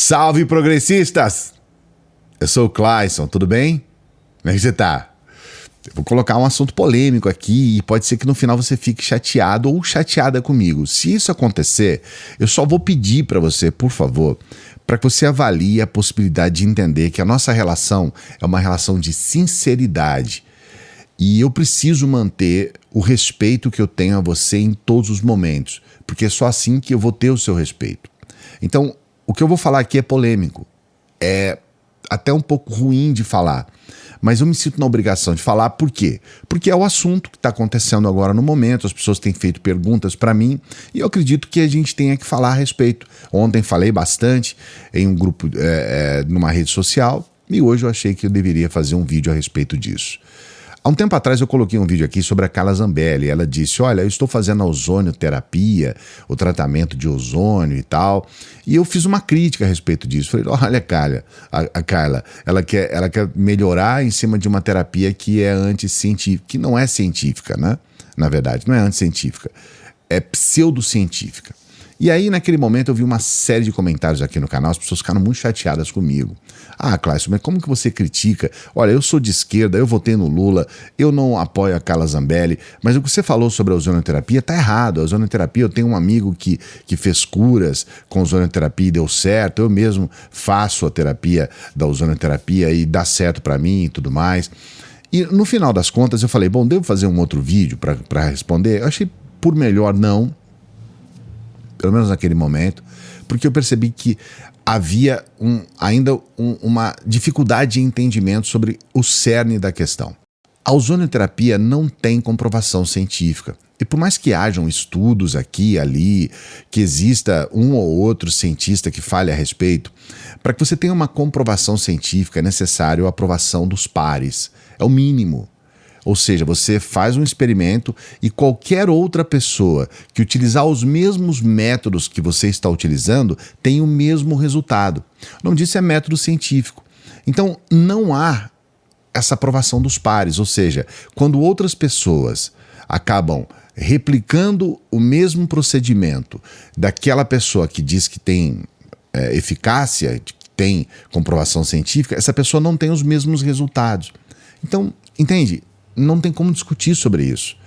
Salve, progressistas! Eu sou o Clayson, tudo bem? Como é que você tá? Eu vou colocar um assunto polêmico aqui e pode ser que no final você fique chateado ou chateada comigo. Se isso acontecer, eu só vou pedir para você, por favor, para que você avalie a possibilidade de entender que a nossa relação é uma relação de sinceridade. E eu preciso manter o respeito que eu tenho a você em todos os momentos, porque é só assim que eu vou ter o seu respeito. Então, o que eu vou falar aqui é polêmico, é até um pouco ruim de falar, mas eu me sinto na obrigação de falar. Por quê? Porque é o assunto que está acontecendo agora no momento, as pessoas têm feito perguntas para mim e eu acredito que a gente tenha que falar a respeito. Ontem falei bastante em um grupo, numa rede social, e hoje eu achei que eu deveria fazer um vídeo a respeito disso. Há um tempo atrás eu coloquei um vídeo aqui sobre a Carla Zambelli. Ela disse, olha, eu estou fazendo a ozonioterapia, o tratamento de ozônio e tal. E eu fiz uma crítica a respeito disso. Falei, olha, Carla, a Carla, ela quer melhorar em cima de uma terapia que é anticientífica, que não é científica, né? Na verdade, não é anticientífica, é pseudocientífica. E aí, naquele momento, eu vi uma série de comentários aqui no canal, as pessoas ficaram muito chateadas comigo. Ah, Clayson, mas como que você critica? Olha, eu sou de esquerda, eu votei no Lula, eu não apoio a Carla Zambelli, mas o que você falou sobre a ozonioterapia tá errado. A ozonioterapia, eu tenho um amigo que fez curas com ozonioterapia e deu certo, eu mesmo faço a terapia da ozonioterapia e dá certo para mim e tudo mais. E no final das contas, eu falei, bom, devo fazer um outro vídeo para responder? Eu achei por melhor não, pelo menos naquele momento, porque eu percebi que havia ainda uma dificuldade de entendimento sobre o cerne da questão. A ozonioterapia não tem comprovação científica. E por mais que hajam estudos aqui e ali, que exista um ou outro cientista que fale a respeito, para que você tenha uma comprovação científica é necessário a aprovação dos pares. É o mínimo. Ou seja, você faz um experimento e qualquer outra pessoa que utilizar os mesmos métodos que você está utilizando tem o mesmo resultado. O nome disso é método científico. Então, não há essa aprovação dos pares. Ou seja, quando outras pessoas acabam replicando o mesmo procedimento daquela pessoa que diz que tem eficácia, que tem comprovação científica, essa pessoa não tem os mesmos resultados. Então, entende? Não tem como discutir sobre isso.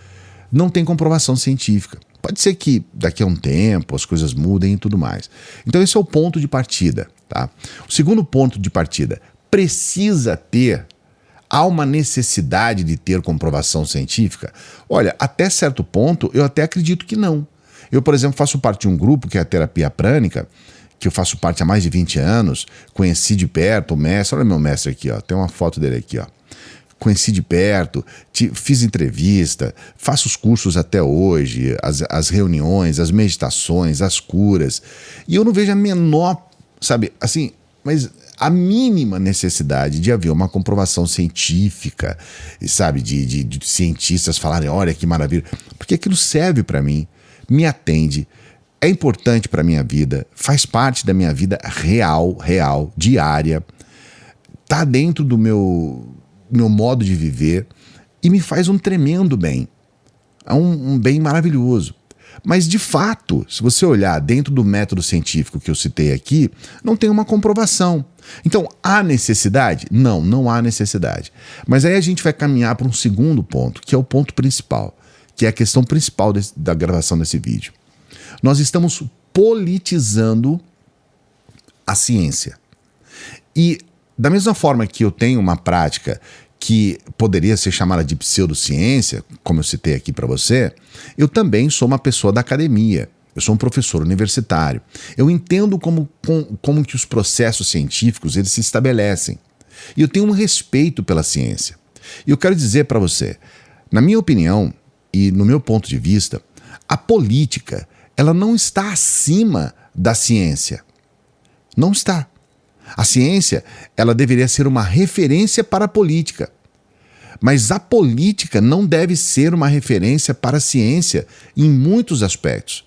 Não tem comprovação científica. Pode ser que daqui a um tempo as coisas mudem e tudo mais. Então esse é o ponto de partida, tá? O segundo ponto de partida, há uma necessidade de ter comprovação científica? Olha, até certo ponto eu até acredito que não. Eu, por exemplo, faço parte de um grupo que é a terapia prânica, que eu faço parte há mais de 20 anos, conheci de perto o mestre, olha meu mestre aqui, ó, tem uma foto dele aqui, ó. Conheci de perto, fiz entrevista, faço os cursos até hoje, as reuniões, as meditações, as curas. E eu não vejo a menor, sabe, assim, mas a mínima necessidade de haver uma comprovação científica, sabe, de cientistas falarem, olha que maravilha, porque aquilo serve para mim, me atende, é importante para a minha vida, faz parte da minha vida real, diária, tá dentro do meu modo de viver e me faz um tremendo bem. É um bem maravilhoso. Mas, de fato, se você olhar dentro do método científico que eu citei aqui, não tem uma comprovação. Então, há necessidade? Não, não há necessidade. Mas aí a gente vai caminhar para um segundo ponto, que é o ponto principal, que é a questão principal da gravação desse vídeo. Nós estamos politizando a ciência. E da mesma forma que eu tenho uma prática que poderia ser chamada de pseudociência, como eu citei aqui para você, eu também sou uma pessoa da academia. Eu sou um professor universitário. Eu entendo como que os processos científicos eles se estabelecem. E eu tenho um respeito pela ciência. E eu quero dizer para você, na minha opinião e no meu ponto de vista, a política ela não está acima da ciência. Não está. A ciência, ela deveria ser uma referência para a política. Mas a política não deve ser uma referência para a ciência em muitos aspectos.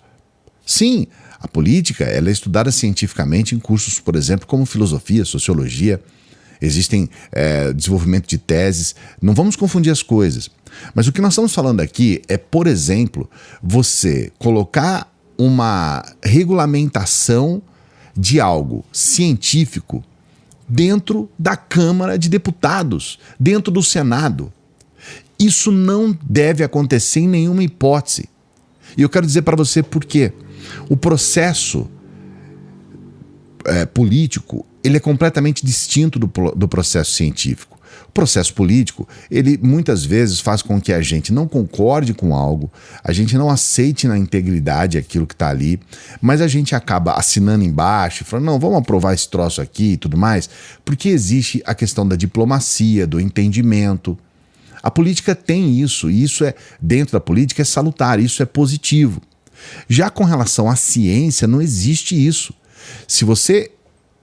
Sim, a política ela é estudada cientificamente em cursos, por exemplo, como filosofia, sociologia. Existem desenvolvimento de teses. Não vamos confundir as coisas. Mas o que nós estamos falando aqui é, por exemplo, você colocar uma regulamentação de algo científico dentro da Câmara de Deputados, dentro do Senado. Isso não deve acontecer em nenhuma hipótese. E eu quero dizer para você por quê. O processo político, ele é completamente distinto do processo científico. O processo político, ele muitas vezes faz com que a gente não concorde com algo, a gente não aceite na integridade aquilo que está ali, mas a gente acaba assinando embaixo e falando, não, vamos aprovar esse troço aqui e tudo mais, porque existe a questão da diplomacia, do entendimento. A política tem isso, e isso dentro da política é salutar, isso é positivo. Já com relação à ciência, não existe isso. Se você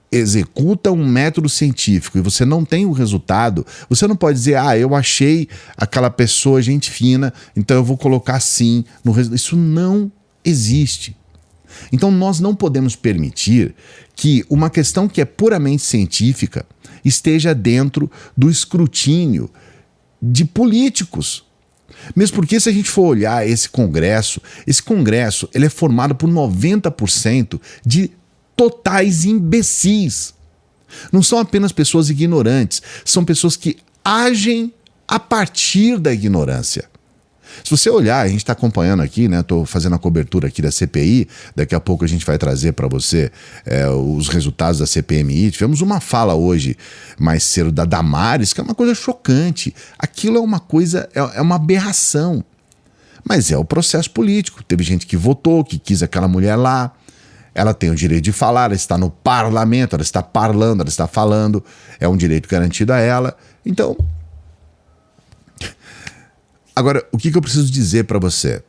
executa um método científico e você não tem o resultado, você não pode dizer, eu achei aquela pessoa gente fina, então eu vou colocar sim no resultado. Isso não existe. Então nós não podemos permitir que uma questão que é puramente científica esteja dentro do escrutínio de políticos. Mesmo porque se a gente for olhar esse congresso ele é formado por 90% de totais imbecis. Não são apenas pessoas ignorantes, são pessoas que agem a partir da ignorância. Se você olhar, a gente está acompanhando aqui, né? Estou fazendo a cobertura aqui da CPI, daqui a pouco a gente vai trazer para você os resultados da CPMI. Tivemos uma fala hoje, mais cedo, da Damares, que é uma coisa chocante. Aquilo é uma coisa, é uma aberração. Mas é o processo político. Teve gente que votou, que quis aquela mulher lá. Ela tem o direito de falar, ela está no parlamento, ela está parlando, ela está falando. É um direito garantido a ela. Então... Agora, o que eu preciso dizer para você?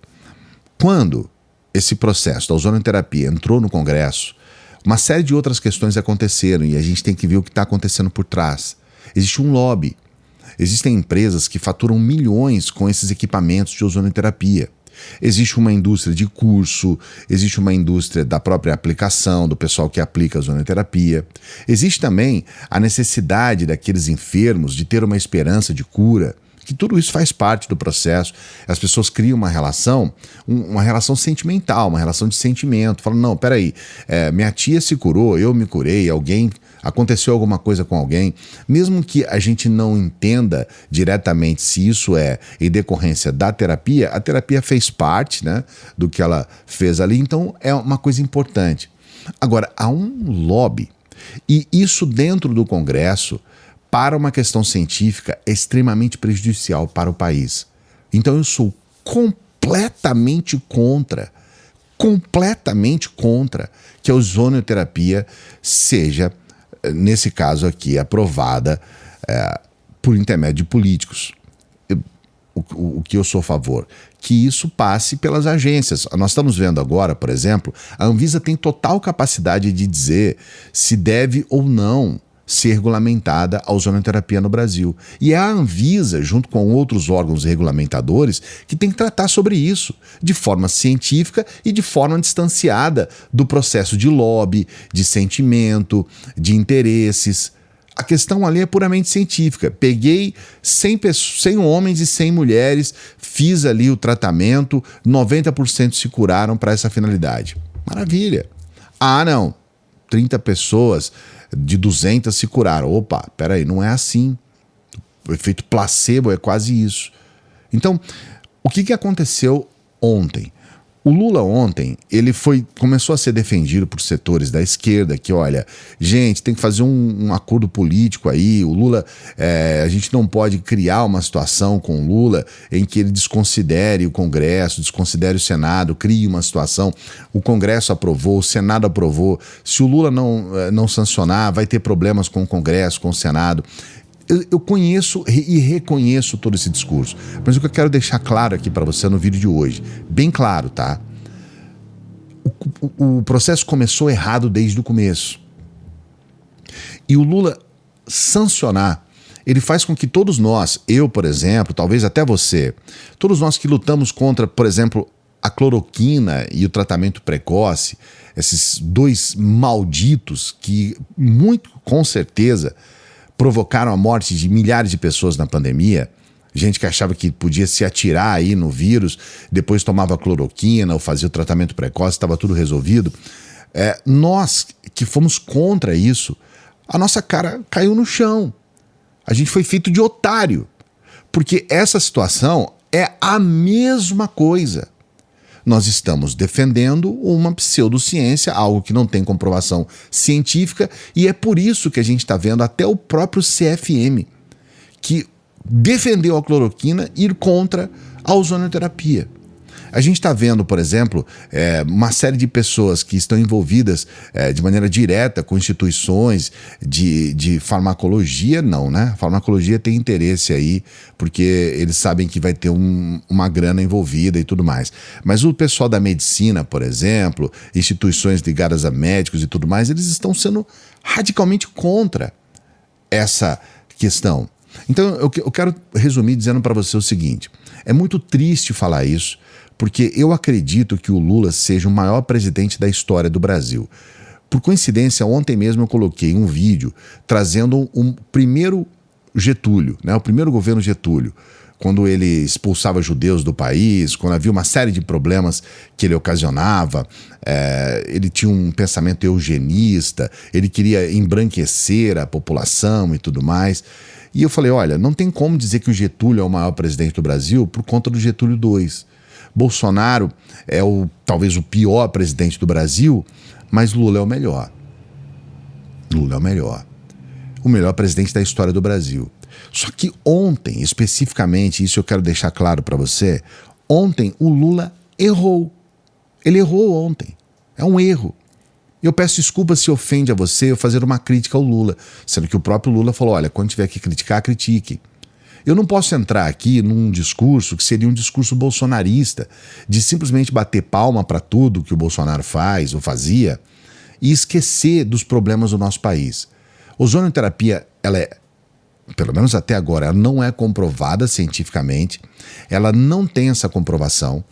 Quando esse processo da ozonoterapia entrou no Congresso, uma série de outras questões aconteceram e a gente tem que ver o que está acontecendo por trás. Existe um lobby. Existem empresas que faturam milhões com esses equipamentos de ozonoterapia. Existe uma indústria de curso, existe uma indústria da própria aplicação, do pessoal que aplica a ozonoterapia. Existe também a necessidade daqueles enfermos de ter uma esperança de cura, que tudo isso faz parte do processo. As pessoas criam uma relação sentimental, uma relação de sentimento. Falam, não, peraí, minha tia se curou, eu me curei, aconteceu alguma coisa com alguém. Mesmo que a gente não entenda diretamente se isso é em decorrência da terapia, a terapia fez parte, né, do que ela fez ali, então é uma coisa importante. Agora, há um lobby, e isso dentro do Congresso, para uma questão científica, é extremamente prejudicial para o país. Então eu sou completamente contra que a ozonoterapia seja, nesse caso aqui, aprovada por intermédio de políticos. O que eu sou a favor? Que isso passe pelas agências. Nós estamos vendo agora, por exemplo, a Anvisa tem total capacidade de dizer se deve ou não ser regulamentada a ozonoterapia no Brasil. E é a Anvisa, junto com outros órgãos regulamentadores, que tem que tratar sobre isso, de forma científica e de forma distanciada do processo de lobby, de sentimento, de interesses. A questão ali é puramente científica. Peguei 100 homens e 100 mulheres, fiz ali o tratamento, 90% se curaram para essa finalidade. Maravilha. Não, 30 pessoas de 200 se curaram. Opa, peraí, não é assim. O efeito placebo é quase isso. Então, o que aconteceu ontem? O Lula ontem, ele começou a ser defendido por setores da esquerda, que olha, gente, tem que fazer um acordo político aí, o Lula, a gente não pode criar uma situação com o Lula em que ele desconsidere o Congresso, desconsidere o Senado, crie uma situação, o Congresso aprovou, o Senado aprovou, se o Lula não sancionar, vai ter problemas com o Congresso, com o Senado. Eu conheço e reconheço todo esse discurso, mas o que eu quero deixar claro aqui para você no vídeo de hoje, bem claro, tá? O processo começou errado desde o começo. E o Lula sancionar, ele faz com que todos nós, eu, por exemplo, talvez até você, todos nós que lutamos contra, por exemplo, a cloroquina e o tratamento precoce, esses dois malditos que, muito com certeza, provocaram a morte de milhares de pessoas na pandemia, gente que achava que podia se atirar aí no vírus, depois tomava cloroquina ou fazia o tratamento precoce, estava tudo resolvido. Nós que fomos contra isso, a nossa cara caiu no chão. A gente foi feito de otário. Porque essa situação é a mesma coisa. Nós estamos defendendo uma pseudociência, algo que não tem comprovação científica, e é por isso que a gente está vendo até o próprio CFM, que defendeu a cloroquina, ir contra a ozonioterapia. A gente está vendo, por exemplo, uma série de pessoas que estão envolvidas de maneira direta com instituições de farmacologia, não, né? Farmacologia tem interesse aí, porque eles sabem que vai ter uma grana envolvida e tudo mais. Mas o pessoal da medicina, por exemplo, instituições ligadas a médicos e tudo mais, eles estão sendo radicalmente contra essa questão. Então, eu quero resumir dizendo para você o seguinte: é muito triste falar isso, porque eu acredito que o Lula seja o maior presidente da história do Brasil. Por coincidência, ontem mesmo eu coloquei um vídeo trazendo um primeiro Getúlio, né, o primeiro governo Getúlio, quando ele expulsava judeus do país, quando havia uma série de problemas que ele ocasionava. Ele tinha um pensamento eugenista, ele queria embranquecer a população e tudo mais. E eu falei, olha, não tem como dizer que o Getúlio é o maior presidente do Brasil por conta do Getúlio II. Bolsonaro é talvez o pior presidente do Brasil, mas Lula é o melhor. Lula é o melhor. O melhor presidente da história do Brasil. Só que ontem, especificamente, isso eu quero deixar claro para você, ontem o Lula errou. Ele errou ontem. É um erro. Eu peço desculpas se ofende a você eu fazer uma crítica ao Lula, sendo que o próprio Lula falou, olha, quando tiver que criticar, critique. Eu não posso entrar aqui num discurso que seria um discurso bolsonarista, de simplesmente bater palma para tudo que o Bolsonaro faz ou fazia e esquecer dos problemas do nosso país. Ozonioterapia, ela é, pelo menos até agora, ela não é comprovada cientificamente, ela não tem essa comprovação.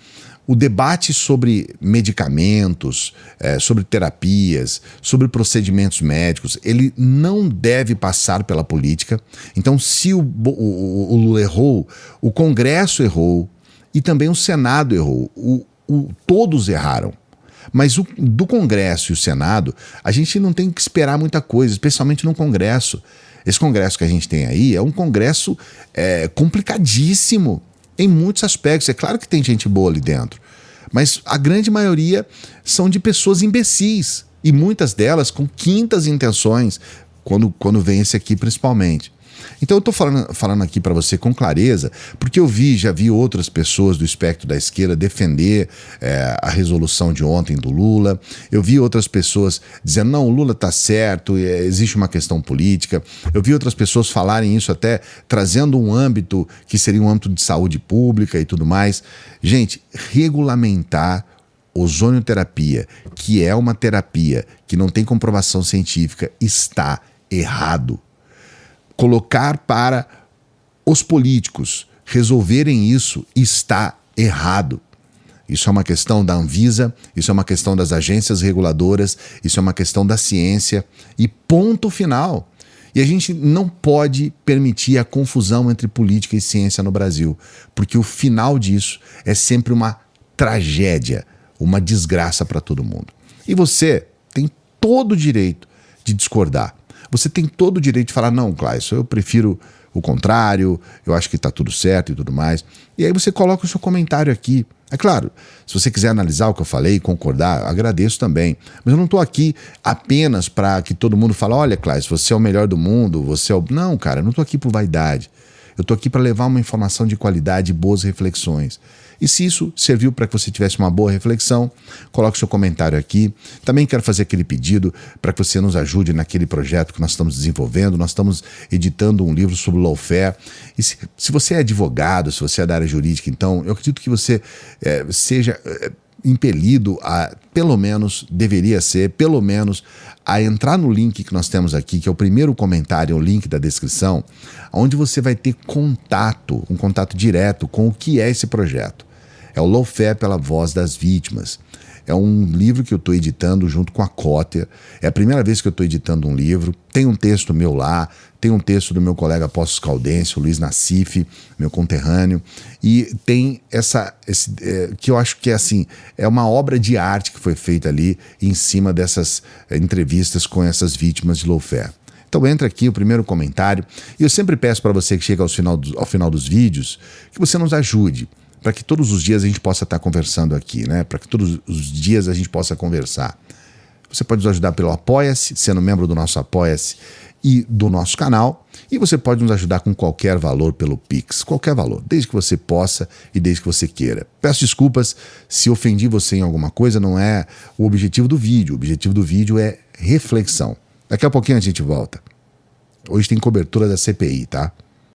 O debate sobre medicamentos, sobre terapias, sobre procedimentos médicos, ele não deve passar pela política. Então, se o Lula errou, o Congresso errou e também o Senado errou. Todos erraram. Mas do Congresso e o Senado, a gente não tem que esperar muita coisa, especialmente no Congresso. Esse Congresso que a gente tem aí é um Congresso complicadíssimo em muitos aspectos. É claro que tem gente boa ali dentro, mas a grande maioria são de pessoas imbecis, e muitas delas com quintas intenções, quando vem esse aqui principalmente. Então eu estou falando aqui para você com clareza, porque já vi outras pessoas do espectro da esquerda defender a resolução de ontem do Lula. Eu vi outras pessoas dizendo, não, o Lula está certo, existe uma questão política. Eu vi outras pessoas falarem isso até trazendo um âmbito que seria um âmbito de saúde pública e tudo mais. Gente, regulamentar ozonioterapia, que é uma terapia que não tem comprovação científica, está errado. Colocar para os políticos resolverem isso está errado. Isso é uma questão da Anvisa, isso é uma questão das agências reguladoras, isso é uma questão da ciência e ponto final. E a gente não pode permitir a confusão entre política e ciência no Brasil, porque o final disso é sempre uma tragédia, uma desgraça para todo mundo. E você tem todo o direito de discordar. Você tem todo o direito de falar, não, Clayson, eu prefiro o contrário, eu acho que está tudo certo e tudo mais. E aí você coloca o seu comentário aqui. É claro, se você quiser analisar o que eu falei, concordar, agradeço também. Mas eu não estou aqui apenas para que todo mundo fale, olha, Clayson, você é o melhor do mundo, você é o... Não, cara, eu não estou aqui por vaidade. Eu estou aqui para levar uma informação de qualidade e boas reflexões. E se isso serviu para que você tivesse uma boa reflexão, coloque seu comentário aqui. Também quero fazer aquele pedido para que você nos ajude naquele projeto que nós estamos desenvolvendo. Nós estamos editando um livro sobre lawfare. E se você é advogado, se você é da área jurídica, então eu acredito que você seja impelido a, pelo menos, deveria ser, pelo menos, a entrar no link que nós temos aqui, que é o primeiro comentário, o link da descrição, onde você vai ter contato, um contato direto com o que é esse projeto. É o Lawfare pela Voz das Vítimas. É um livro que eu estou editando junto com a Cotter. É a primeira vez que eu estou editando um livro. Tem um texto meu lá, tem um texto do meu colega Apóstolo Caldense, o Luiz Nassif, meu conterrâneo, e tem que eu acho que é assim, é uma obra de arte que foi feita ali em cima dessas entrevistas com essas vítimas de lawfare. Então entra aqui o primeiro comentário, e eu sempre peço para você que chega ao final dos vídeos, que você nos ajude, para que todos os dias a gente possa estar conversando aqui, né? Para que todos os dias a gente possa conversar. Você pode nos ajudar pelo Apoia-se, sendo membro do nosso Apoia-se e do nosso canal, e você pode nos ajudar com qualquer valor pelo Pix, qualquer valor, desde que você possa e desde que você queira. Peço desculpas se ofendi você em alguma coisa, não é o objetivo do vídeo. O objetivo do vídeo é reflexão. Daqui a pouquinho a gente volta. Hoje tem cobertura da CPI, tá?